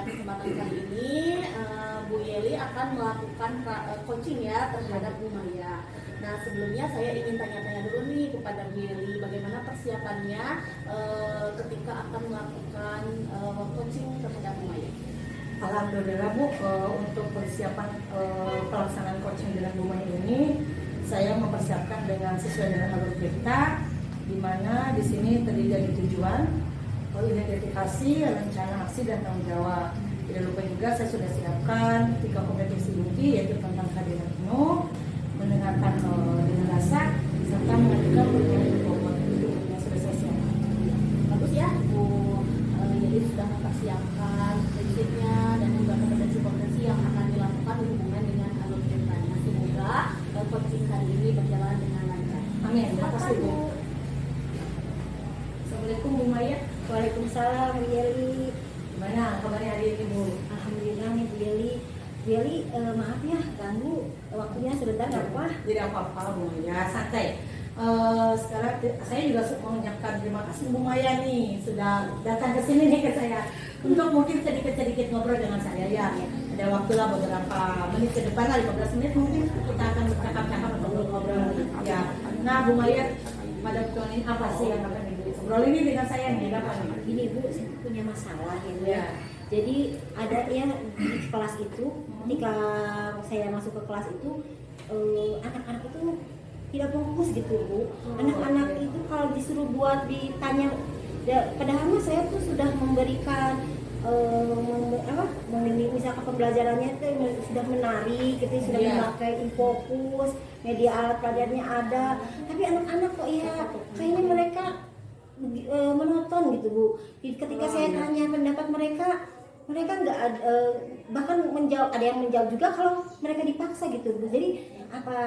kesempatan kali ini Bu Yeli akan melakukan coaching ya terhadap Bu Maya. Nah sebelumnya saya ingin tanya-tanya dulu nih kepada Bu Yeli, bagaimana persiapannya ketika akan melakukan coaching terhadap Bu Maya? Alhamdulillah Bu, untuk persiapan pelaksanaan coaching dengan Bu Maya ini, saya mempersiapkan dengan sesuai dengan alur kita, di mana di sini terdiri dari tujuan, identifikasi, rencana aksi dan tanggung jawab. Tidak lupa juga saya sudah siapkan 3 kompetensi inti, yaitu tentang kehadiran penuh, mendengarkan dengan rasa, serta mengajukan pertanyaan bobot. Itu yang sudah saya siapkan. Bagus ya Bu Yeli sudah mempersiapkan prinsipnya dan juga kompetensi-kompetensi yang akan dilakukan berhubungan dengan alur ceritanya. Semoga coaching kali ini berjalan dengan lancar. Amin. Terima kasih Bu. Assalamualaikum Bu Maya. Waalaikumsalam Bu Yeli. Gimana kabarnya hari ini Bu? Alhamdulillah nih Bu Yeli. Bu Yeli, maaf ya ganggu waktunya sebentar nggak apa? Tidak apa-apa Bu Maya, santai. Sekarang saya juga mengucapkan terima kasih Bu Maya nih sudah datang ke sini nih ke saya untuk mungkin sedikit-sedikit ngobrol dengan saya ya. Ada waktulah beberapa menit ke depan lah, 15 menit mungkin kita akan bercakap-cakap atau ngobrol ya. Nah Bu Maya, pada pertemuan ini apa sih yang akan ngobrol ini dengan saya nih? Apa nih? Gini Bu, saya punya masalah ya Bu. Ya. Jadi ada ya di kelas itu, ketika saya masuk ke kelas itu, anak-anak itu tidak fokus gitu Bu. Anak-anak itu kalau disuruh buat ditanya, padahal mah saya tuh sudah memberikan misalkan pembelajarannya itu sudah menari gitu, sudah memakai fokus, media alat pelajarannya ada, tapi anak-anak kok ya kayaknya mereka menonton gitu Bu. Ketika saya tanya pendapat mereka nggak bahkan menjawab, ada yang menjawab juga kalau mereka dipaksa gitu Bu. Jadi apa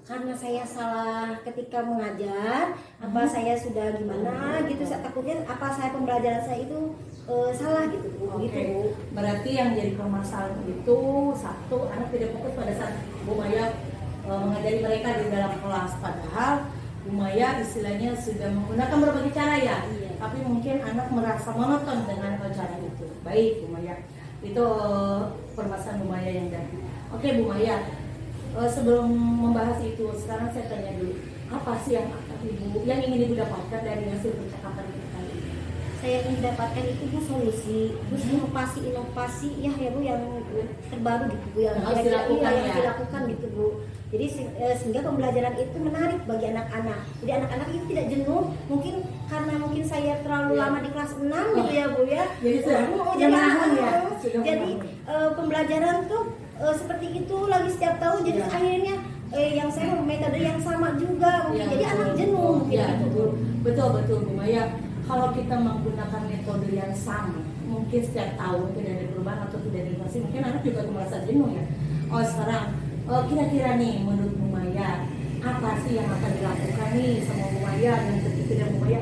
karena saya salah ketika mengajar, apa saya sudah gimana gitu, saya takutnya apa saya pembelajaran saya itu salah gitu Bu. Gitu Bu. Berarti yang jadi permasalahan itu satu, anak tidak fokus pada saat Bu Maya mengajari mereka di dalam kelas, padahal Bu Maya istilahnya sudah menggunakan berbagai cara ya, tapi mungkin anak merasa monoton dengan cara itu. Baik Bu Maya, itu permasalahan Bu Maya yang jadi. Oke Bu Maya, sebelum membahas itu, sekarang saya tanya dulu, apa sih yang ingin Ibu dapatkan dari hasil percakapan kita kali ini? Saya ingin dapatkan itu Bu solusi, terus inovasi ya Bu yang terbaru gitu Bu, yang harus dilakukan ya. Dilakukan gitu Bu. Jadi sehingga pembelajaran itu menarik bagi anak-anak. Jadi anak-anak itu tidak jenuh, mungkin karena saya terlalu lama di kelas 6 gitu ya Bu ya. Jadi jadi pembelajaran tuh seperti itu lagi setiap tahun, jadi akhirnya yang saya metode yang sama juga mungkin, jadi anak jenuh mungkin gitu Bu. Betul Bu Maya, kalau kita menggunakan metode yang sama mungkin setiap tahun tidak ada perubahan atau tidak ada inovasi, mungkin anak juga merasa jenuh ya. Sekarang kira-kira nih menurut Bu Maya, apa sih yang akan dilakukan nih sama Bu Maya dan ketika Bu Maya,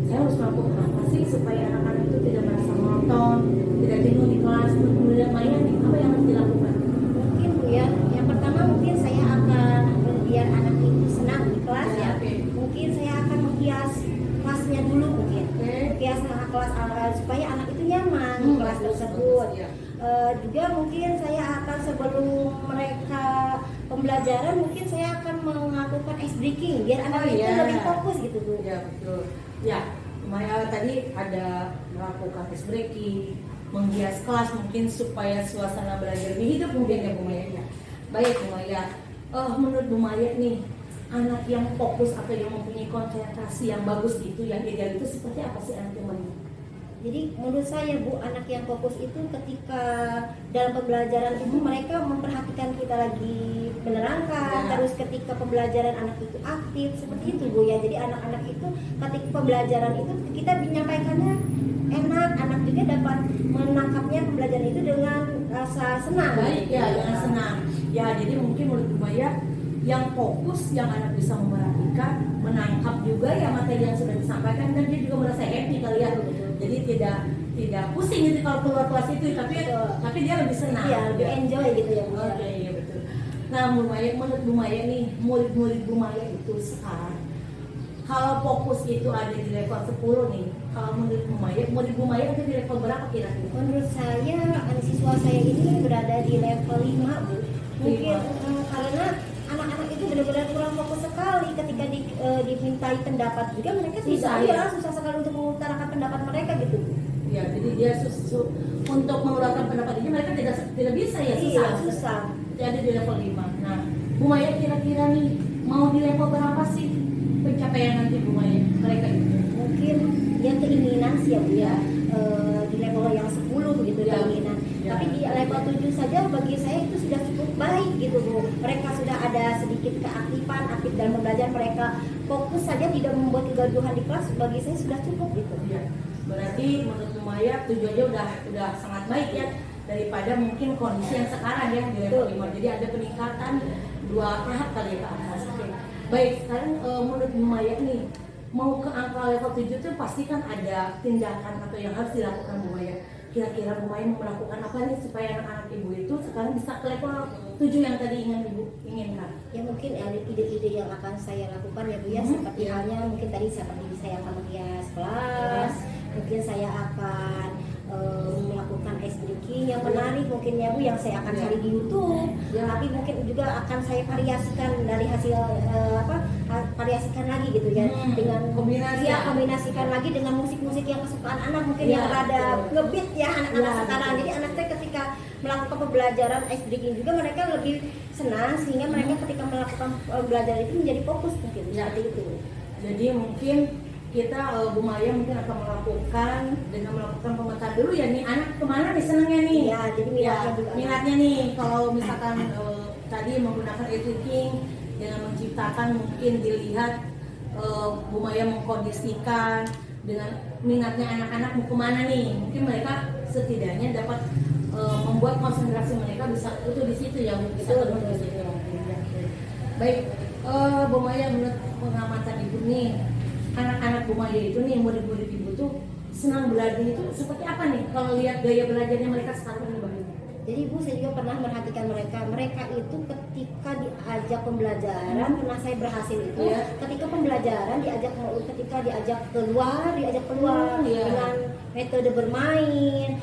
saya harus melakukan apa sih supaya anak-anak itu tidak merasa monoton, tidak jenuh di kelas? Menurut Maya nih, apa yang harus dilakukan? Mungkin Bu ya, yang pertama mungkin saya akan biar anak itu senang di kelas ya. Mungkin saya akan menghias kelasnya dulu mungkin. Menghias kelas supaya anak itu nyaman di kelas tersebut. Juga mungkin saya akan sebelum mereka pembelajaran mungkin saya akan melakukan ice breaking biar anak itu lebih fokus gitu Bu. Ya betul. Ya, Maya tadi ada melakukan ice breaking, menghias kelas mungkin supaya suasana belajar lebih hidup mungkin ya Bu Maya ya. Baik Bu Maya, menurut Bu Maya nih, anak yang fokus atau yang mempunyai konsentrasi yang bagus itu, yang ideal itu seperti apa sih anak yang bagus? Jadi menurut saya Bu, anak yang fokus itu ketika dalam pembelajaran itu mereka memperhatikan kita lagi menerangkan, terus ketika pembelajaran anak itu aktif seperti itu Bu ya. Jadi anak-anak itu ketika pembelajaran itu kita menyampaikannya enak, anak juga dapat menangkapnya pembelajaran itu dengan rasa senang. Baik ya, dengan senang. Ya, jadi mungkin menurut Bu Maya yang fokus, yang anak bisa memperhatikan, menangkap juga ya materi yang sudah disampaikan, dan dia juga merasa happy kali ya. Jadi tidak pusing gitu kalau keluar kelas itu, tapi dia lebih senang. Iya, lebih enjoy gitu ya Bu. Oke, iya betul. Nah, Bu Maya, menurut Bu Maya nih, murid-murid Bu Maya itu sekarang kalau fokus itu ada di level 10 nih, kalau menurut Bu Maya, murid Bu Maya itu di level berapa kira-kira? Menurut saya siswa saya ini berada di level 5 Bu. Mungkin karena anak-anak itu benar-benar kurang fokus sekali ketika dimintai pendapat juga mereka Susah, tidak ya? susah sekali untuk mengutarakan pendapat mereka gitu. Ya, jadi dia untuk mengeluarkan pendapatnya mereka tidak bisa ya, susah. Iya, susah. Jadi di level 5. Nah, Bu Maya kira-kira nih mau di level berapa sih pencapaian nanti Bu Maya mereka itu? Mungkin dia keinginan sih ya Bu ya, di level yang 10 begitu Ya. keinginan. Ya. Tapi di level 7 saja bagi saya itu sudah cukup baik gitu Bu. Mereka sudah ada sedikit keaktifan, aktif dalam belajar, mereka fokus saja tidak membuat kegaduhan di kelas, bagi saya sudah cukup gitu. Ya. Berarti menurut Bu Maya tujuannya udah sangat baik ya, daripada mungkin kondisi yang sekarang ya di level 5. Jadi ada peningkatan 2 tahap kali ya ke atas. Oke. Baik, sekarang menurut Bu Maya nih mau ke angka level 7 itu pasti kan ada tindakan atau yang harus dilakukan Bu Maya. Kira-kira Bu Maya mau melakukan apa nih supaya anak-anak Ibu itu sekarang bisa ke level 7 yang tadi Ibu inginkan? Ya mungkin ada ide-ide yang akan saya lakukan ya Bu ya, seperti halnya mungkin tadi seperti saya akan menghias kelas, mungkin saya akan melakukan ice drinking yang menarik mungkin ya Bu, yang saya akan cari di YouTube. Tapi mungkin juga akan saya variasikan dari hasil variasikan lagi gitu ya, dengan kombinasikan lagi dengan musik-musik yang kesukaan anak, mungkin yang rada ngebeat ya anak-anak sekarang. Jadi anak-anak ketika melakukan pembelajaran ice drinking juga mereka lebih senang, sehingga mereka ketika melakukan belajar itu menjadi fokus mungkin seperti itu. Jadi mungkin kita Bu Maya mungkin akan melakukan dengan melakukan pemetaan dulu ya nih, anak kemana nih senangnya nih? Ya, jadi minatnya nih kalau misalkan tadi menggunakan e-thinking dengan menciptakan, mungkin dilihat Bu Maya mengkondisikan dengan minatnya anak-anak mau kemana nih, mungkin mereka setidaknya dapat membuat konsentrasi mereka bisa utuh di situ ya, bisa penuh di situ. Baik, Bu Maya, menurut pengamatan Ibu nih, anak-anak Bu Maya itu nih, murid-murid Ibu tuh senang belajar itu seperti apa nih kalau lihat gaya belajarnya mereka sekarang ini bagaimana? Jadi Bu, saya juga pernah merhatikan mereka itu ketika diajak pembelajaran, pernah saya berhasil itu ketika pembelajaran ketika diajak keluar dengan metode bermain,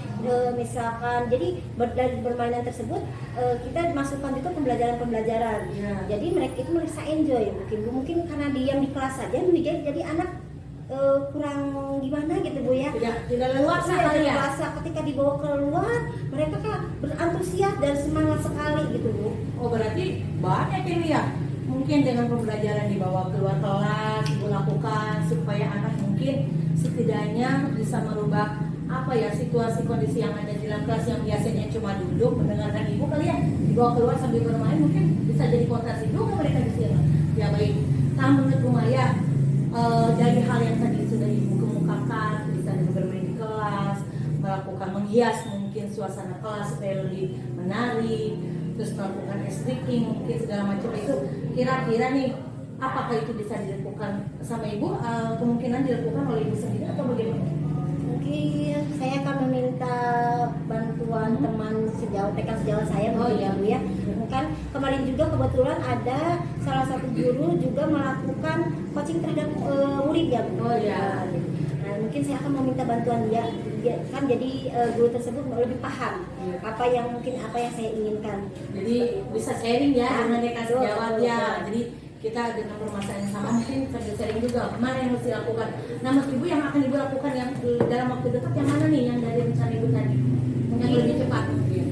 misalkan. Jadi dari permainan tersebut kita masukkan juga pembelajaran. Jadi mereka itu merasa enjoy mungkin karena diam di kelas saja jadi anak kurang gimana gitu Bu ya, tidak leluasa kali ya. Ketika dibawa keluar mereka kan berantusias dan semangat sekali gitu Bu. Oh, berarti banyak ini ya, mungkin dengan pembelajaran dibawa keluar kelas Ibu lakukan supaya anak mungkin setidaknya bisa merubah situasi kondisi yang ada di dalam kelas yang biasanya cuma duduk mendengarkan Ibu kali ya, dibawa keluar sambil bermain, mungkin bisa jadi konsentrasi juga mereka di sini. Ya baik, menurut Bu Maya, dari hal yang tadi sudah Ibu kemukakan, bisa bermain di kelas, melakukan menghias mungkin suasana kelas supaya lebih menarik, terus melakukan ice drinking mungkin segala macam itu, kira-kira nih apakah itu bisa dilakukan sama Ibu, kemungkinan dilakukan oleh Ibu sendiri atau bagaimana? Mungkin saya akan meminta bantuan teman rekan sejawat saya mungkin ya Bu ya. Kan kemarin juga kebetulan ada salah satu guru juga melakukan coaching terhadap murid ya Bu. Nah, mungkin saya akan meminta bantuan dia kan, jadi guru tersebut lebih paham apa yang saya inginkan. Jadi bisa sharing ya dengan rekan sejawat ya. Jadi kita dengan permasalahan yang sama mungkin sambil sharing juga mana yang harus dilakukan. Nah, menurut Ibu yang akan Ibu lakukan yang dalam waktu dekat yang mana nih, yang dari rencana Ibu tadi yang lebih cepat mungkin?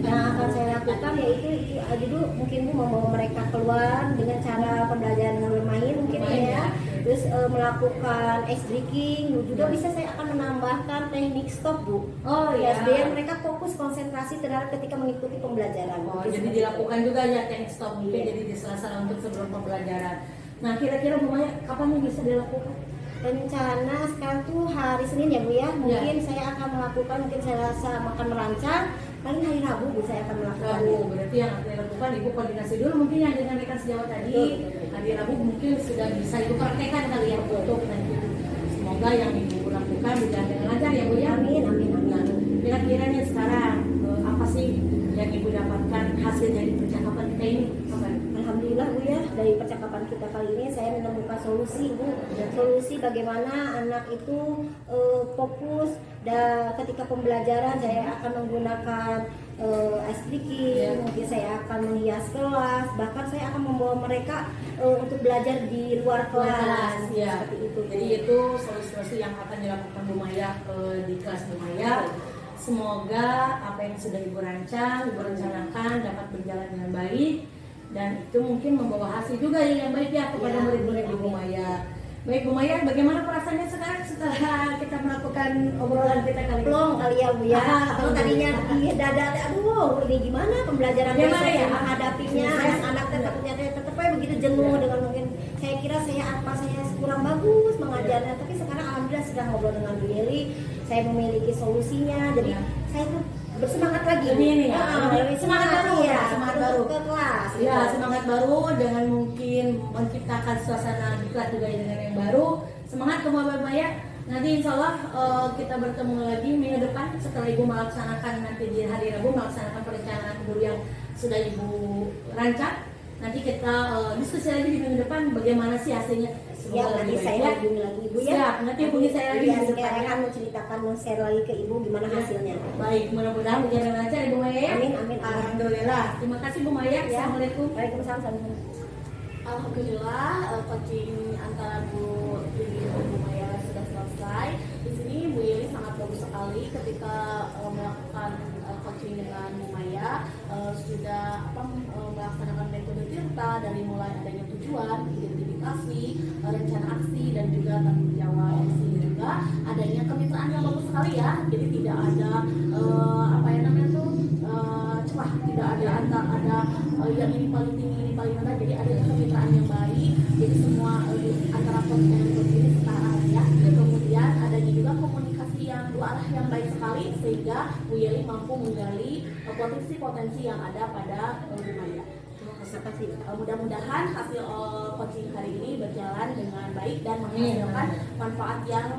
Yang akan saya lakukan yaitu dulu mungkin Bu membawa mereka keluar dengan cara pembelajaran dengan bermain mungkin ya. Terus melakukan ice drinking juga bisa. Saya akan menambahkan teknik stop Bu. Biar mereka fokus konsentrasi terhadap ketika mengikuti pembelajaran. Jadi dilakukan juga ya teknik stop mungkin jadi di sela-sela untuk sebelum pembelajaran. Nah, kira-kira Bu Maya kapan nih bisa dilakukan? Rencana sekarang tuh hari Senin ya Bu ya. Mungkin saya akan melakukan, mungkin saya rasa makan merancang paling hari Rabu Bu saya akan melakukan. Berarti yang akan dilakukan Ibu koordinasi dulu mungkin yang dengan rekan sejawat tadi. Hari Rabu mungkin sudah bisa Ibu praktekkan kali ya untuk nanti. Semoga yang Ibu lakukan berjalan dengan lancar ya Bu ya. Amin. Nah, kira-kira nih sekarang apa sih yang Ibu dapatkan hasil dari percakapan kita ini? alhamdulillah Bu ya, dari percakapan kita kali ini saya menemukan solusi Bu. Solusi bagaimana anak itu fokus dan ketika pembelajaran saya akan menggunakan ice breaking, mungkin saya akan menghias kelas, bahkan saya akan membawa mereka untuk belajar di luar kelas. Ya. Seperti itu. Jadi itu solusi-solusi yang akan dilakukan Bu Maya di kelas Bu Maya. Semoga apa yang sudah Ibu rancang, Ibu rencanakan dapat berjalan dengan baik, dan itu mungkin membawa hasil juga yang baik ya kepada murid-murid Bu Maya. Baik Bu Maya, bagaimana perasaannya sekarang setelah kita melakukan obrolan kita kali ini? Plong kali ya Bu ya. Kalau tadinya di dada, aduh ini gimana pembelajaran Gimana saya ya? menghadapinya anak-anak tetapnya tetap aja begitu jenuh dengan mungkin saya kira saya kurang bagus mengajarnya, tapi sekarang alhamdulillah sudah ngobrol dengan Bu Yeli, saya memiliki solusinya, jadi saya tuh bersemangat lagi. Ini ya, semangat baru ya, semangat baru ke kelas. Ya, semangat baru dengan mungkin menciptakan suasana di kelas juga dengan yang baru. Semangat ke Bu Maya. Nanti insya Allah kita bertemu lagi minggu depan setelah Ibu melaksanakan nanti di hari Rabu melaksanakan perencanaan guru yang sudah Ibu rancang. Nanti kita diskusi lagi di minggu depan bagaimana sih hasilnya. Ya, nanti saya hubungi lagi Ibu ya. Siap, nanti hubungi saya lagi Ya, di saya depan. akan menceritakan, share lagi ke Ibu gimana hasilnya. Baik, mudah-mudahan berjalan lancar Ibu Maya ya. Amin, amin. Alhamdulillah. Terima kasih Bu Maya. Ya. Assalamualaikum. Waalaikumsalam. Alhamdulillah coaching antara Bu Yeli dan Bu Maya sudah selesai. Di sini Bu Yeli sangat bagus sekali ketika melakukan coaching dengan Bu Maya, sudah melaksanakan metode Tirta dari mulai adanya tujuan, identifikasi, rencana aksi, dan juga tanggung jawab. Di sini juga adanya kemitraan yang bagus sekali ya. Jadi tidak ada celah, tidak ada yang ini paling tinggi, ini paling rendah. Jadi ada kemitraan yang baik. Jadi semua antara coach dan coach ini setara ya. Kemudian adanya juga komunikasi yang dua arah yang baik sekali sehingga Bu Yeli mampu menggali potensi-potensi yang ada pada Bu Maya. Mudah-mudahan hasil coaching hari ini berjalan dengan baik dan menghasilkan manfaat yang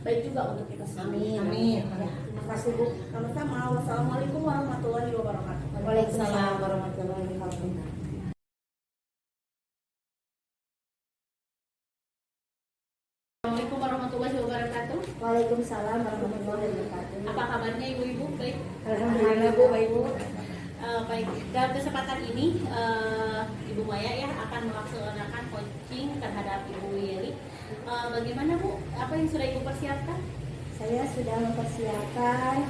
baik juga untuk kita semua. Amin. Terima kasih Bu. Sama-sama. Wassalamualaikum warahmatullahi wabarakatuh. Waalaikumsalam warahmatullahi wabarakatuh. Assalamualaikum warahmatullahi wabarakatuh. Waalaikumsalam warahmatullahi wabarakatuh. Apa kabarnya ibu-ibu? Baik. Alhamdulillah Bu, baik Bu. Baik. Dalam kesempatan ini Ibu Maya ya akan melaksanakan coaching terhadap Ibu Yeli. Bagaimana Bu? Apa yang sudah Ibu persiapkan? Saya sudah mempersiapkan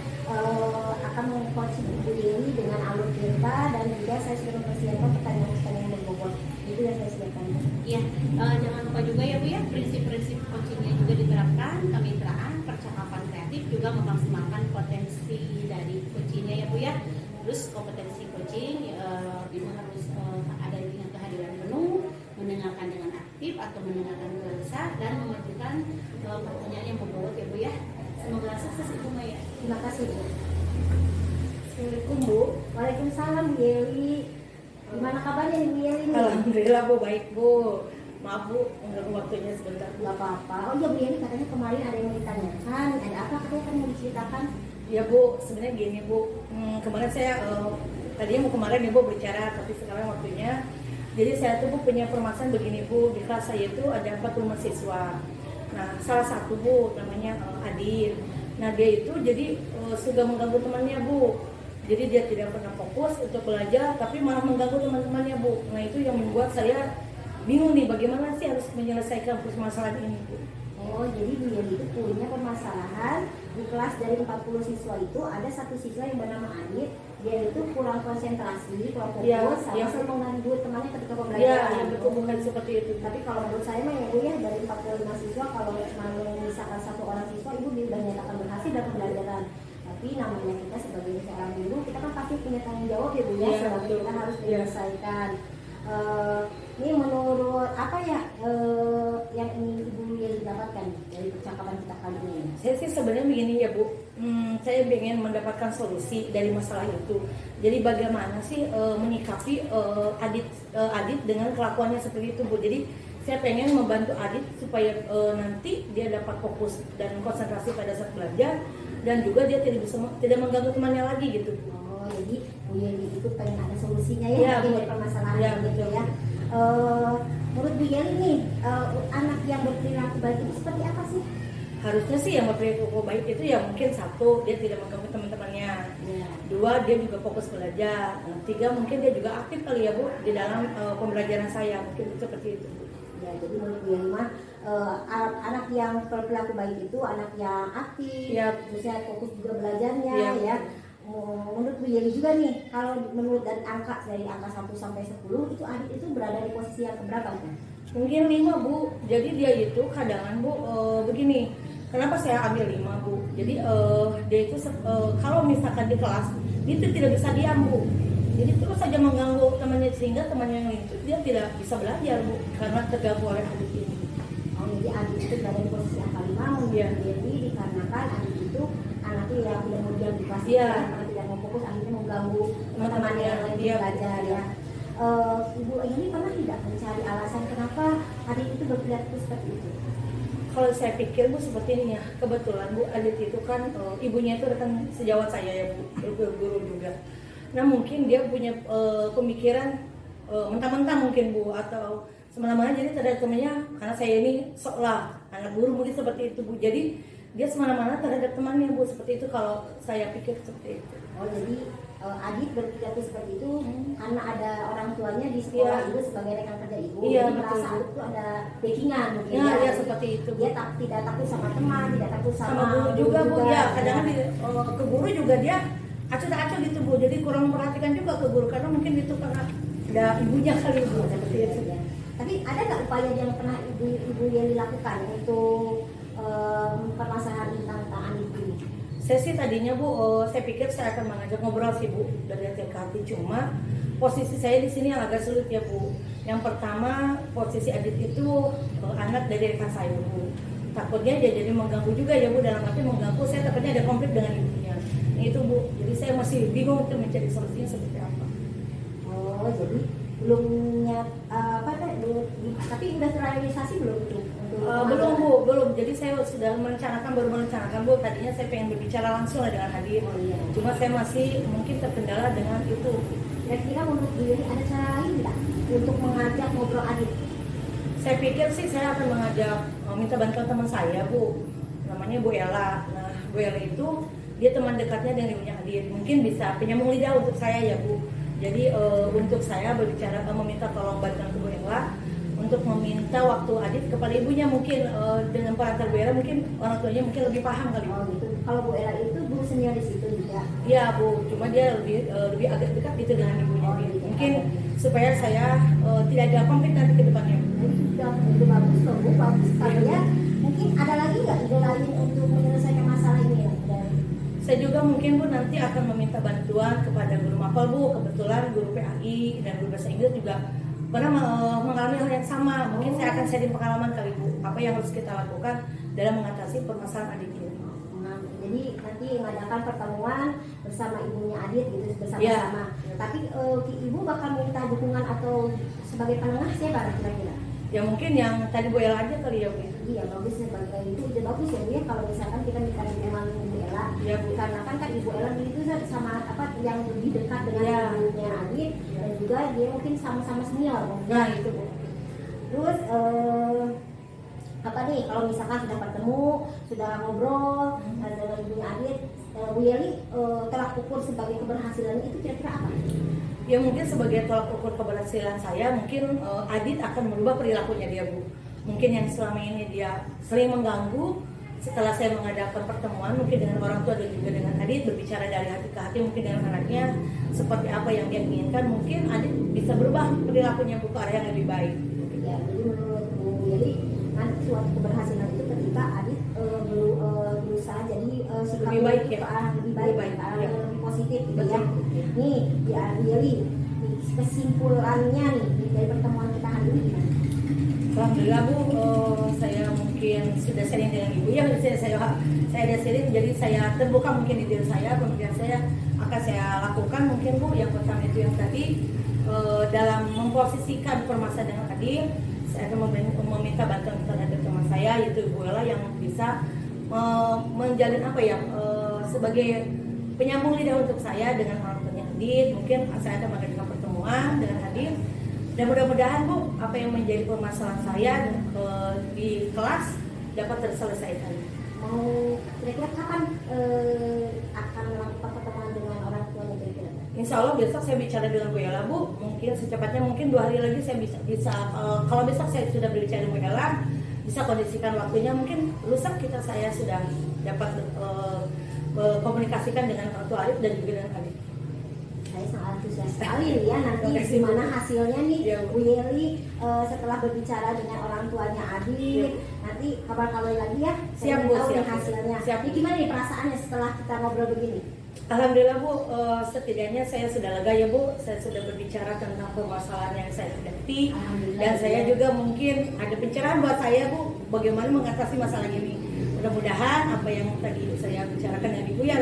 akan meng-coaching Ibu Yeli dengan alur Tirta, dan juga saya sudah mempersiapkan pertanyaan-pertanyaan yang berbobot. Itu yang saya siapkan. Iya, jangan lupa juga ya Bu ya, prinsip-prinsip coachingnya juga diterapkan, kemitraan, percakapan kreatif, juga memaksimalkan potensi dari coachingnya ya Bu ya. Terus kompetensi coaching, Ibu harus ada dengan kehadiran penuh, mendengarkan dengan aktif atau mendengarkan dengan besar, dan memajukan pertanyaan yang berbobot ya Bu ya. Semoga sukses Ibu Maya. Terima kasih Bu. Assalamualaikum Bu. Waalaikumsalam Bu Yeli. Gimana kabarnya Ibu Yeli nih? Alhamdulillah Bu, baik Bu. Maaf Bu, mengganggu waktunya sebentar Bu. Gak apa-apa. Oh iya Bu Yeli, katanya kemarin ada yang mau ditanyakan. Ada apa katanya kan mau diceritakan? Ya Bu, sebenarnya gini Bu, kemarin saya tadinya mau kemarin ya Bu bicara, tapi sekarang waktunya. Jadi saya tuh Bu punya permasalahan begini Bu, di kelas saya itu ada 45 siswa. Nah salah satu Bu namanya Adil. Nah dia itu jadi sudah mengganggu temannya Bu. Jadi dia tidak pernah fokus untuk belajar, tapi malah mengganggu teman-temannya Bu. Nah itu yang membuat saya bingung nih, bagaimana sih harus menyelesaikan permasalahan ini Bu. Oh, jadi Bu Yeli itu punya permasalahan di kelas dari 40 siswa itu ada satu siswa yang bernama Adit, dia itu kurang konsentrasi, kurang fokus, Ya, sama sering mengganggu temannya ketika Ya, pembelajaran. betul bukan seperti itu. Tapi kalau menurut saya mah ya Bu ya, dari 45 siswa kalau cuma misalkan satu orang siswa Ibu sudah nyatakan berhasil dalam pembelajaran. Tapi namanya kita sebagai seorang guru, kita kan pasti punya tanggung jawab ya Bu ya, Ya, sebab betul. kita harus Ya. menyelesaikan. Ini menurut apa ya yang ingin Ibu Yeli dapatkan dari percakapan kita kali ini? Saya sih sebenarnya begini ya Bu, saya ingin mendapatkan solusi dari masalah itu. Jadi bagaimana sih menyikapi Adit dengan kelakuannya seperti itu Bu. Jadi saya pengen membantu Adit supaya nanti dia dapat fokus dan konsentrasi pada saat belajar, dan juga dia tidak mengganggu temannya lagi gitu. Oh, Oh, jadi Bu Yeli itu pengen ada solusinya ya, Iya, mungkin Bu. dari permasalahan Iya, gitu betul. ya. Menurut Bu Yeli nih, anak yang berperilaku baik itu seperti apa sih? Harusnya sih yang berperilaku baik itu ya mungkin satu, dia tidak mengganggu teman-temannya. Ya. Dua, dia juga fokus belajar. Tiga, mungkin dia juga aktif kali ya Bu di dalam pembelajaran saya, mungkin seperti itu Bu. Ya, jadi menurut Bu Yeli mah anak yang berperilaku baik itu anak yang aktif, Ya. bisa fokus juga belajarnya Ya. ya. Menurut Bu Yeli juga nih, kalau menurut dari angka 1 sampai 10 itu Adit itu berada di posisi yang keberapa Bu? Mungkin 5 Bu. Jadi dia itu kadangan Bu begini. Kenapa saya ambil 5 Bu? Jadi dia itu kalau misalkan di kelas dia itu tidak bisa diam Bu. Jadi terus saja mengganggu temannya sehingga temannya yang lain itu dia tidak bisa belajar Bu karena terganggu oleh Adit ini. Oh, jadi Adit itu berada di posisi yang kelima menurut Iya. Bu Yeli dikarenakan Adit itu anaknya yang tidak mau diam di kelas, Iya. karena tidak mau fokus, akhirnya mengganggu teman-teman yang lain Iya. belajar ya. Ibu Yeli pernah tidak mencari alasan kenapa Adit itu berperilaku seperti itu? Kalau saya pikir Bu seperti ini ya, kebetulan Bu Adit itu kan ibunya itu rekan sejawat saya ya Bu, guru juga. Nah mungkin dia punya pemikiran mentah-mentah mungkin Bu, atau semena-mena jadi terhadap temannya, karena saya ini seolah anak guru mungkin seperti itu Bu. Jadi dia semena-mena terhadap temannya Bu, seperti itu kalau saya pikir seperti itu. Oh, jadi Adit berperilaku seperti itu karena ada orang tuanya di sekolah Iya. ibu sebagai rekan kerja ibu, Iya, jadi betul, merasa Bu. Adit itu ada backingan mungkin Ya, ya Jadi seperti itu Bu. dia tidak takut sama teman, tidak takut sama, Sama guru juga Bu, ya kadang ya. ke guru juga dia acuh-acuh gitu Bu, jadi kurang memperhatikan juga ke guru karena mungkin itu karena ada ibunya kali Bu, seperti itu. Ya. Tapi ada nggak upaya yang pernah ibu yang dilakukan untuk permasalahan tentang Adit ini? Saya sih tadinya Bu, saya pikir saya akan mengajak ngobrol sih Bu dari hati ke hati, cuma posisi saya di sini yang agak sulit ya Bu. Yang pertama, posisi Adit itu anak dari rekan saya Bu. Takutnya dia jadi mengganggu juga ya Bu, dalam arti mengganggu, saya takutnya ada konflik dengan ibunya. Nah, itu Bu, jadi saya masih bingung untuk mencari solusinya seperti apa. Oh, jadi belum tapi udah terrealisasi belum itu? Belum Bu, belum. Jadi saya sudah baru merencanakan Bu. Tadinya saya pengen berbicara langsung lah dengan Adit. Oh, iya. Cuma saya masih mungkin terkendala dengan itu. Kira-kira menurut Bu Yeli ada cara lain nggak untuk mengajak ngobrol Adit? Saya pikir sih saya akan mengajak minta bantuan teman saya Bu, namanya Bu Ella. Nah Bu Ella itu dia teman dekatnya dengan ibunya Adit, mungkin bisa penyambung lidah untuk saya ya Bu. Jadi untuk saya berbicara meminta tolong bantuan ke Bu Ella untuk meminta waktu Adit kepada ibunya, mungkin dengan perantar Bu Ella mungkin orang tuanya mungkin lebih paham kali Bu. Oh gitu. Kalau Bu Ella itu guru senior di situ juga. Iya Bu, cuma dia lebih agak dekat gitu dengan ibunya. Oh, gitu. gitu. Mungkin supaya saya tidak ada konflik nanti ke depannya. Itu bagus loh Bu, bagus sekali ya. Mungkin ada lagi nggak ide lain untuk menyelesaikan masalah ini ya? Saya juga mungkin Bu nanti akan meminta bantuan kepada guru mapel Bu. Kebetulan guru PAI dan guru bahasa Inggris juga pernah mengalami hal yang sama. Mungkin saya akan sharing pengalaman kali Bu, apa yang harus kita lakukan dalam mengatasi permasalahan Adit ini. Nah, jadi nanti mengadakan pertemuan bersama ibunya Adit gitu bersama-sama. Ya. Tapi ibu bakal minta dukungan atau sebagai penengah siapa kira-kira? Ya mungkin yang tadi Bu Ella aja kali ya Bu. Iya bagus ya, itu ide bagus ya Bu ya, kalau misalkan kita minta dukungan Ibu Ella. Iya, Bu. Karena kan Ibu Ella itu sama yang lebih dekat dengan Iya. ibunya Adit, dan juga dia mungkin sama-sama senior. Nah itu Bu. Terus apa nih kalau misalkan sudah ketemu, sudah ngobrol dengan ibunya Adit, Bu Yeli tolak ukur sebagai keberhasilan itu kira-kira apa? Ya mungkin sebagai tolak ukur keberhasilan saya, mungkin Adit akan merubah perilakunya dia Bu. Mungkin yang selama ini dia sering mengganggu, setelah saya mengadakan pertemuan mungkin dengan orang tua dan juga dengan Adit, berbicara dari hati ke hati mungkin dengan anaknya seperti apa yang dia inginkan, mungkin Adit bisa berubah perilakunya Bu ke arah yang lebih baik. Ya, jadi menurut Bu Yeli nanti suatu keberhasilan itu ketika Adit berusaha jadi sikap Lebih baik ke ya. arah lebih baik, Lebih baik, ke arah ya. yang lebih positif gitu Betul. ya. Nih, ya Bu Yeli, kesimpulannya nih dari pertemuan kita hari ini gimana? Alhamdulillah Bu, saya mungkin sudah sharing dengan Ibu ya, saya ada sharing, jadi saya terbuka mungkin di diri saya, pemikiran saya akan saya lakukan mungkin Bu. Yang pertama itu yang tadi dalam memposisikan permasalahan dengan Adit, saya akan meminta bantuan terhadap teman saya yaitu Ibu Ella yang bisa menjalin apa ya sebagai penyambung lidah untuk saya dengan orang tuanya Adit, mungkin saya akan mengadakan pertemuan dengan Adit. Dan mudah-mudahan Bu, apa yang menjadi permasalahan saya di kelas dapat terselesaikan. Mau kira-kira kapan akan melakukan pertemuan dengan orang tuanya kira-kira? Insya Allah besok saya bicara dengan Bu Ella Bu, mungkin secepatnya mungkin 2 hari lagi saya bisa kalau besok saya sudah berbicara dengan Bu Ella, bisa kondisikan waktunya, mungkin lusa saya sudah dapat komunikasikan dengan orang tua Arif dan juga dengan Adit. Saya sangat antusias sekali ya nanti gimana hasilnya nih Ya, Bu. Bu Yeli setelah berbicara dengan orang tuanya Adit, nanti kabar-kabar lagi ya. Siap, Saya Bu, tahu siap, nih Bu. hasilnya. Siap, Bu. Ini gimana nih perasaannya setelah kita ngobrol begini? Alhamdulillah Bu, setidaknya saya sudah lega ya Bu, saya sudah berbicara tentang permasalahan yang saya hadapi. Alhamdulillah, Dan saya ya. juga mungkin ada pencerahan buat saya Bu, bagaimana mengatasi masalah ini. Mudah-mudahan apa yang tadi saya bicarakan dengan Ibu ya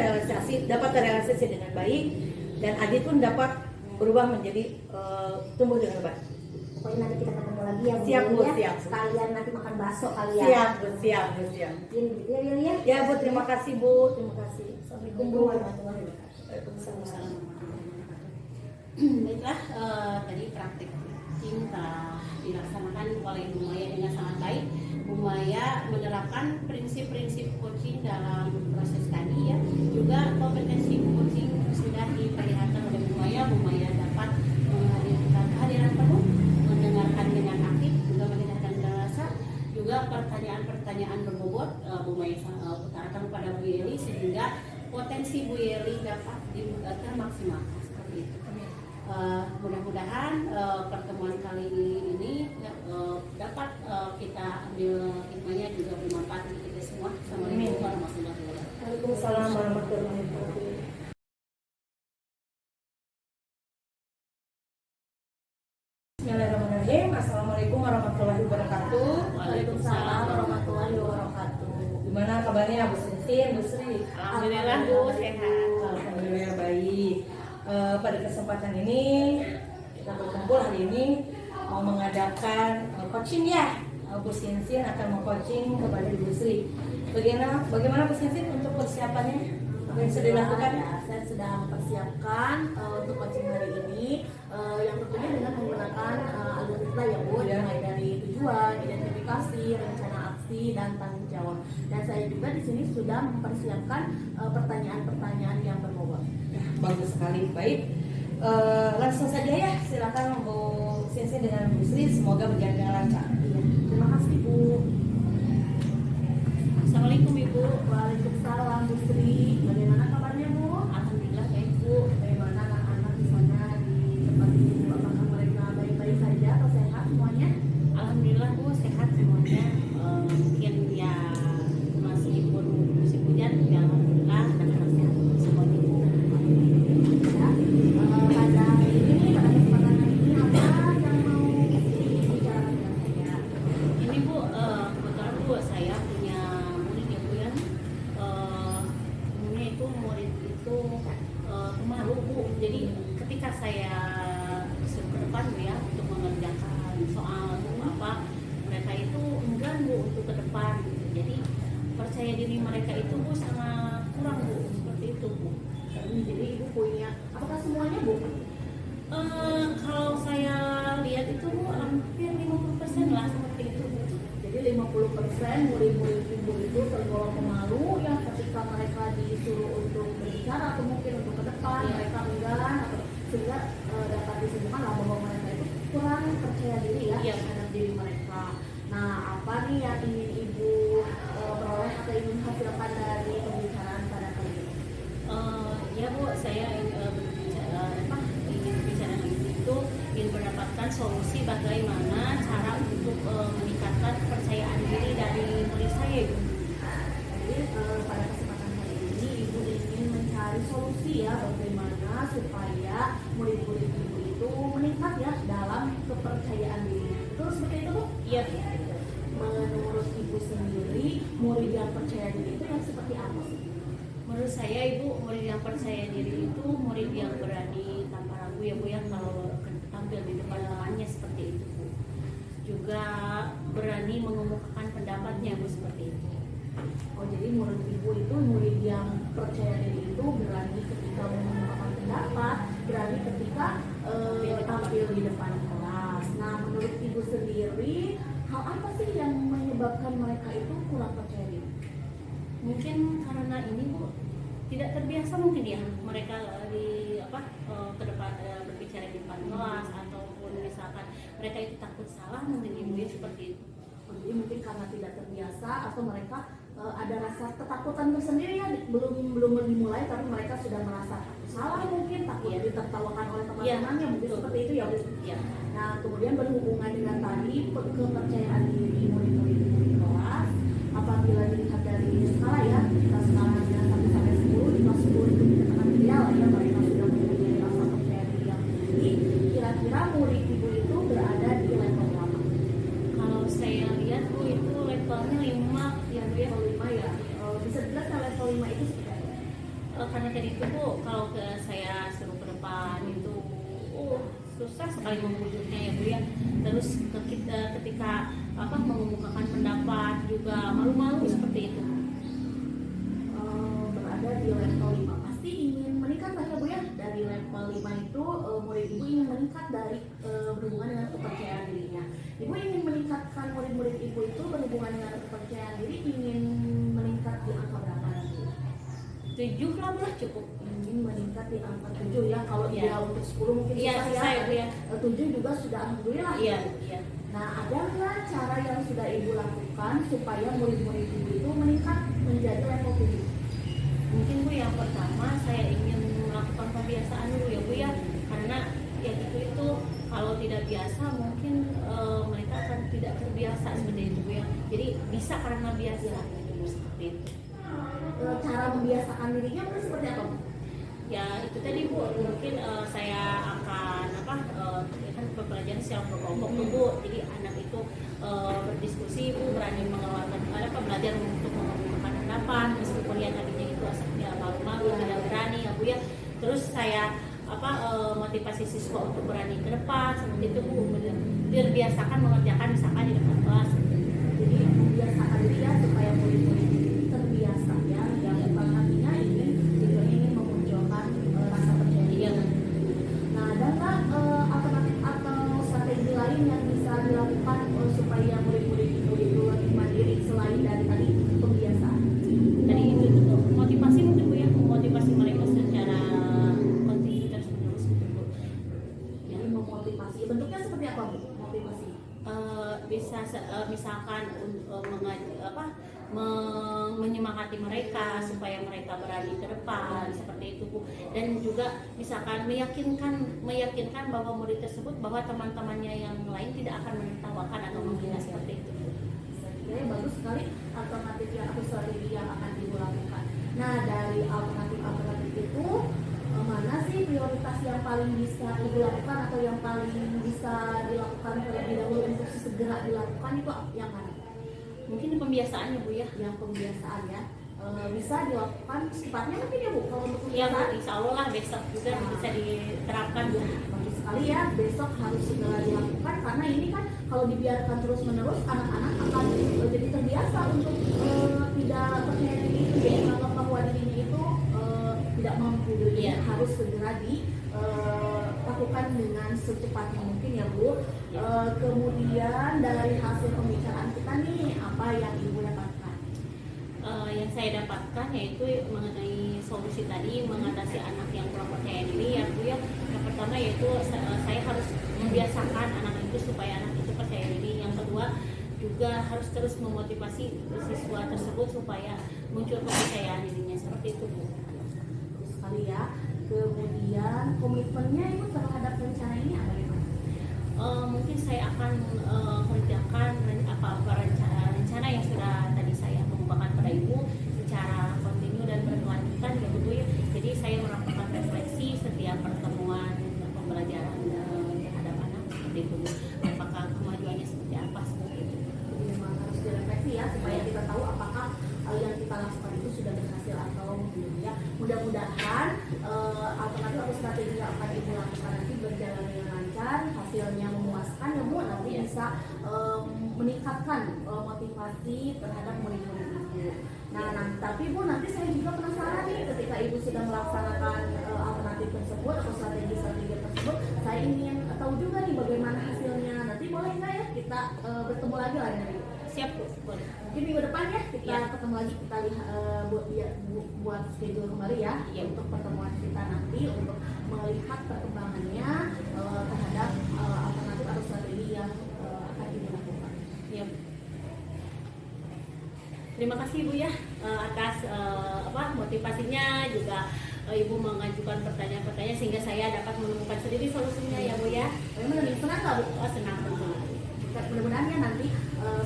dapat terrealisasi dengan baik, dan Adit pun dapat berubah menjadi tumbuh dengan baik. Pokoknya nanti kita ketemu lagi ya Bu Siap, Bu, Yeli ya. siap. Sekalian nanti makan bakso kali ya. Siap Bu, siap Bu, siap. Mungkin gitu ya Yeli ya. Ya Bu, terima kasih Bu, terima kasih. Assalamualaikum Bu. Warahmatullahi wabarakatuh. Waalaikumsalam. Baiklah, tadi praktik cinta dilaksanakan oleh Bu Maya dengan sangat baik. Bu Maya menerapkan prinsip-prinsip coaching dalam proses tadi ya. Juga kompetensi coaching sudah diperlihatkan oleh Bu Maya. Bu Maya dapat menghadirkan kehadiran penuh, mendengarkan dengan aktif, juga mendengarkan dengan rasa. Juga pertanyaan-pertanyaan berbobot Bu Maya utarakan kepada Bu Yeli sehingga potensi Bu Yeli dapat termaksimalkan seperti itu. Mudah-mudahan pertemuan kali ini dapat kita ambil hikmahnya, juga bermanfaat untuk kita semua. Assalamualaikum warahmatullahi wabarakatuh. Waalaikumsalam warahmatullahi wabarakatuh. Bismillahirrahmanirrahim. Assalamualaikum warahmatullahi wabarakatuh. Waalaikumsalam warahmatullahi wabarakatuh. Gimana kabarnya Bu Sinsin, Bu Sri? Alhamdulillah Bu, sehat. Alhamdulillah baik. Pada kesempatan ini kita berkumpul hari ini mau mengadakan coaching ya. Bu Sinsin akan meng-coaching kepada Bu Sri. Bagaimana Bu Sinsin untuk persiapannya? Apa yang sudah dilakukan? Ya, saya sudah mempersiapkan untuk coaching hari ini yang tentunya dengan menggunakan alur kita ya Bu, Ya. mulai dari tujuan, identifikasi, rencana aksi, dan tanggung jawab. Dan saya juga di sini sudah mempersiapkan pertanyaan-pertanyaan yang berbobot. Ya, bagus sekali, baik. Langsung saja ya, silakan Bu Sinsin dengan Bu Sri, semoga berjalan dengan lancar. Iya, terima kasih Bu. Assalamualaikum Ibu. Waalaikumsalam Bu Sri. Bagaimana kabarnya Bu? Alhamdulillah baik Bu. Bagaimana anak-anak di sana di tempat ini Bu? Apakah mereka baik-baik saja atau sehat semuanya? Alhamdulillah Bu, sehat semuanya. Mungkin ya meskipun musim hujan, ya alhamdulillah anak-anak sehat semuanya Bu. Ya, pada hari ini, pada kesempatan hari ini apa yang mau dibicarakan dengan saya? Ini Bu, kebetulan Bu saya punya murid ya Bu ya. Umumnya itu murid itu pemalu Bu. Jadi ketika saya disuruh ke depan Bu ya untuk mengerjakan soal atau apa, mereka itu enggan Bu untuk ke depan. Jadi percaya diri mereka itu Bu sangat kurang Bu, seperti itu Bu. Jadi Ibu punya, apakah semuanya Bu? Kalau saya lihat itu Bu hampir 50% lah seperti itu Bu. Jadi 50% murid-murid Ibu itu tergolong pemalu yang ketika mereka disuruh untuk berbicara atau mungkin untuk ke depan Iya. mereka enggan atau sehingga dapat disimpulkan lah bahwa mereka itu kurang percaya diri ya Iya. terhadap diri mereka. Nah, apa nih yang ingin Ibu peroleh atau ingin hasilkan dari pembicaraan pada kali ini? Ya Bu, saya ingin berbicara itu ingin mendapatkan solusi bagaimana cara untuk meningkatkan kepercayaan diri dari murid saya Ibu. Jadi pada kesempatan hari ini Ibu ingin mencari solusi ya bagaimana supaya murid-murid Ibu itu meningkat ya dalam kepercayaan diri. Terus seperti itu Bu? Iya. Menurut Ibu sendiri murid yang percaya diri itu yang seperti apa sih? Menurut saya Ibu, murid yang percaya diri itu murid yang berani tanpa ragu ya Bu ya kalau tampil di depan temannya seperti itu Bu. Juga berani mengemukakan pendapatnya Bu seperti itu. Oh, jadi murid Ibu itu murid yang percaya diri itu berani ketika mengungkapkan pendapat, berani Nah, menurut Ibu sendiri, hal apa sih yang menyebabkan mereka itu kurang percaya diri? Mungkin karena ini Bu tidak terbiasa mungkin ya mereka di ke depan berbicara di depan kelas, ataupun misalkan mereka itu takut salah mungkin Ibu ya, seperti itu. Jadi mungkin karena tidak terbiasa atau mereka ada rasa ketakutan tersendiri ya, belum dimulai tapi mereka sudah merasa takut salah, mungkin takut Iya. ditertawakan oleh Iya, teman-temannya, mungkin betul. seperti itu ya Bu. Ya. Nah, kemudian berhubungan dengan tadi kepercayaan diri murid-murid di kelas, apabila dilihat dari skala ya, kita skalanya 1 sampai 10, di kelas 10 itu dikatakan ideal ya, mereka sudah mempunyai rasa percaya diri yang tinggi. Kira-kira murid Ibu itu berada di level berapa? Kalau saya lihat Bu itu levelnya 5 ya Bu ya. Level 5 ya. Bisa dijelaskan level 5 itu seperti apa? Karena tadi itu Bu, kalau saya suruh ke depan itu susah sekali membujuknya ya Bu ya. Terus ketika mengemukakan pendapat juga malu-malu seperti itu. Berada di level 5 pasti ingin meningkat lah ya Bu ya. Dari level 5 itu murid Ibu ingin meningkat dari berhubungan dengan kepercayaan dirinya. Ibu ingin meningkatkan murid-murid Ibu itu berhubungan dengan kepercayaan diri, ingin meningkat di angka berapa nanti? 7 lah Bu, cukup. Ingin meningkat di angka 7 ya. Kalau Iya. dia untuk 10 mungkin Iya, susah susah ya, Bu, ya. 7 juga sudah alhamdulillah. Iya, iya. Nah, ada nggak cara yang sudah Ibu lakukan supaya murid-murid Ibu itu meningkat menjadi level 7? Mungkin Bu yang pertama saya ingin melakukan kebiasaan dulu ya Bu ya, karena ya itu kalau tidak biasa mungkin mereka akan tidak terbiasa seperti itu Bu ya. Jadi bisa karena biasa gitu, seperti itu. Cara membiasakan dirinya mungkin seperti apa Bu? Ya itu tadi Bu, mungkin saya akan ya kan pembelajaran secara berkelompok tuh Bu. Jadi anak itu berdiskusi Bu, berani mengeluarkan belajar untuk mengemukakan pendapat meskipun yang tadinya itu asapnya malu-malu, tidak berani ya Bu ya. Terus saya motivasi siswa untuk berani ke depan seperti itu Bu, biasakan mengerjakan misalkan di depan kelas. Jadi membiasakan diri ya supaya murid-murid itu terbiasa ya, yang artinya ingin memunculkan rasa percaya diri. Iya. Nah, ada nggak alternatif atau strategi lain yang bisa dilakukan supaya murid-murid itu lebih mandiri selain dari tadi pembiasaan? Tadi itu motivasi mungkin Bu ya, memotivasi mereka secara kontinu terus menerus gitu Bu. Jadi memotivasi, bentuknya seperti apa Bu? Motivasi? Bisa misalkan menyemangati mereka supaya mereka berani ke depan seperti itu Bu. Dan juga misalkan meyakinkan bahwa murid tersebut bahwa teman-temannya yang lain tidak akan menertawakan atau menghina seperti itu Bu. Oke, bagus sekali alternatif yang atau strategi yang akan Ibu lakukan. Nah, dari alternatif itu mana sih prioritas yang paling bisa Ibu lakukan atau yang paling bisa dilakukan terlebih dahulu untuk segera dilakukan itu yang mana? Mungkin pembiasaannya Bu ya. Yang pembiasaan ya. Bisa dilakukan secepatnya mungkin ya Bu kalau untuk Iya Bu, pembiasaan. insya Allah lah besok juga bisa diterapkan Bu. Bagus sekali ya, besok harus segera dilakukan karena ini kan kalau dibiarkan terus-menerus anak-anak akan jadi terbiasa untuk tidak percaya diri itu ya, menganggap bahwa dirinya itu tidak mampu. Jadi Iya. harus segera dilakukan dengan secepatnya mungkin ya Bu. Kemudian dari hasil pembicaraan kita nih, apa yang Ibu dapatkan? Yang saya dapatkan yaitu mengenai solusi tadi mengatasi anak yang kurang percaya diri ya Bu ya. Yang pertama yaitu saya harus membiasakan anak itu supaya anak itu percaya diri. Yang kedua juga harus terus memotivasi siswa tersebut supaya muncul kepercayaan dirinya seperti itu Bu. Bagus sekali ya. Kemudian komitmennya Ibu terhadap rencana ini apa ya? Mungkin saya akan kerjakan rencana yang sudah tadi saya kemukakan pada Ibu secara kontinu dan berkelanjutan ya Bu ya. Jadi saya melakukan refleksi setiap pertemuan pembelajaran terhadap anak seperti itu Bu. Apakah kemajuannya seperti apa seperti itu. Jadi memang harus direfleksi ya supaya kita tahu apakah yang kita lakukan itu sudah berhasil atau belum ya. Mudah-mudahan alternatif atau strategi yang akan Ibu lakukan nanti berjalan dengan lancar, hasilnya memuaskan ya Bu, nanti bisa meningkatkan motivasi terhadap murid-murid Ibu. Nah, tapi Bu nanti saya juga penasaran nih ketika Ibu sudah melaksanakan alternatif tersebut atau strategi-strategi tersebut, saya ingin tahu juga nih bagaimana hasilnya. kita bertemu lagi lah ya. Siap Bu, boleh. Mungkin minggu depan ya kita Iya. ketemu lagi, kita lihat buat schedule kembali ya Iya. untuk pertemuan kita nanti untuk melihat perkembangannya terhadap alternatif atau strategi yang akan ibu lakukan. Ya. Terima kasih Bu ya atas motivasinya, juga Ibu mengajukan pertanyaan-pertanyaan sehingga saya dapat menemukan sendiri solusinya ya Bu ya. Bagaimana nih, senang nggak Bu? Oh, senang tentu. Mudah-mudahan ya nanti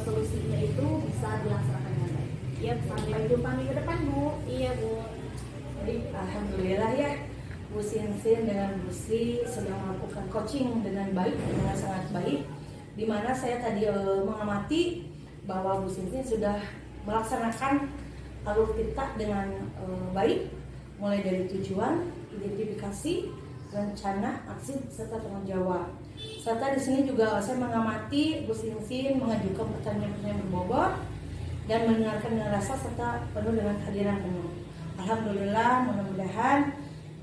solusinya itu bisa dilaksanakan dengan baik. Iya, Sampai jumpa minggu depan Bu. Iya Bu. Baik, alhamdulillah ya, Bu Sinsin dengan Bu Sri sudah melakukan coaching dengan baik, dengan sangat baik. Dimana saya tadi mengamati bahwa Bu Sinsin sudah melaksanakan alur kita dengan baik, mulai dari tujuan, identifikasi, rencana, aksi, serta tanggung jawab. Serta di sini juga saya mengamati Bu Sinsin mengajukan pertanyaan-pertanyaan berbobot dan mendengarkan dengan rasa serta penuh dengan kehadiran penuh. Alhamdulillah, mudah-mudahan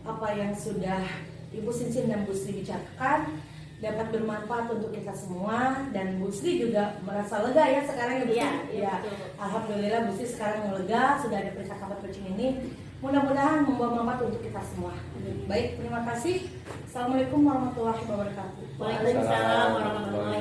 apa yang sudah Ibu Sinsin dan Bu Sri bicarakan dapat bermanfaat untuk kita semua, dan Bu Sri juga merasa lega ya sekarang ya Bu Sri? Iya, Ya. betul. Alhamdulillah Bu Sri sekarang lega, sudah ada percakapan coaching ini. Mudah-mudahan membawa manfaat untuk kita semua. Baik, terima kasih. Assalamualaikum warahmatullahi wabarakatuh. Waalaikumsalam warahmatullahi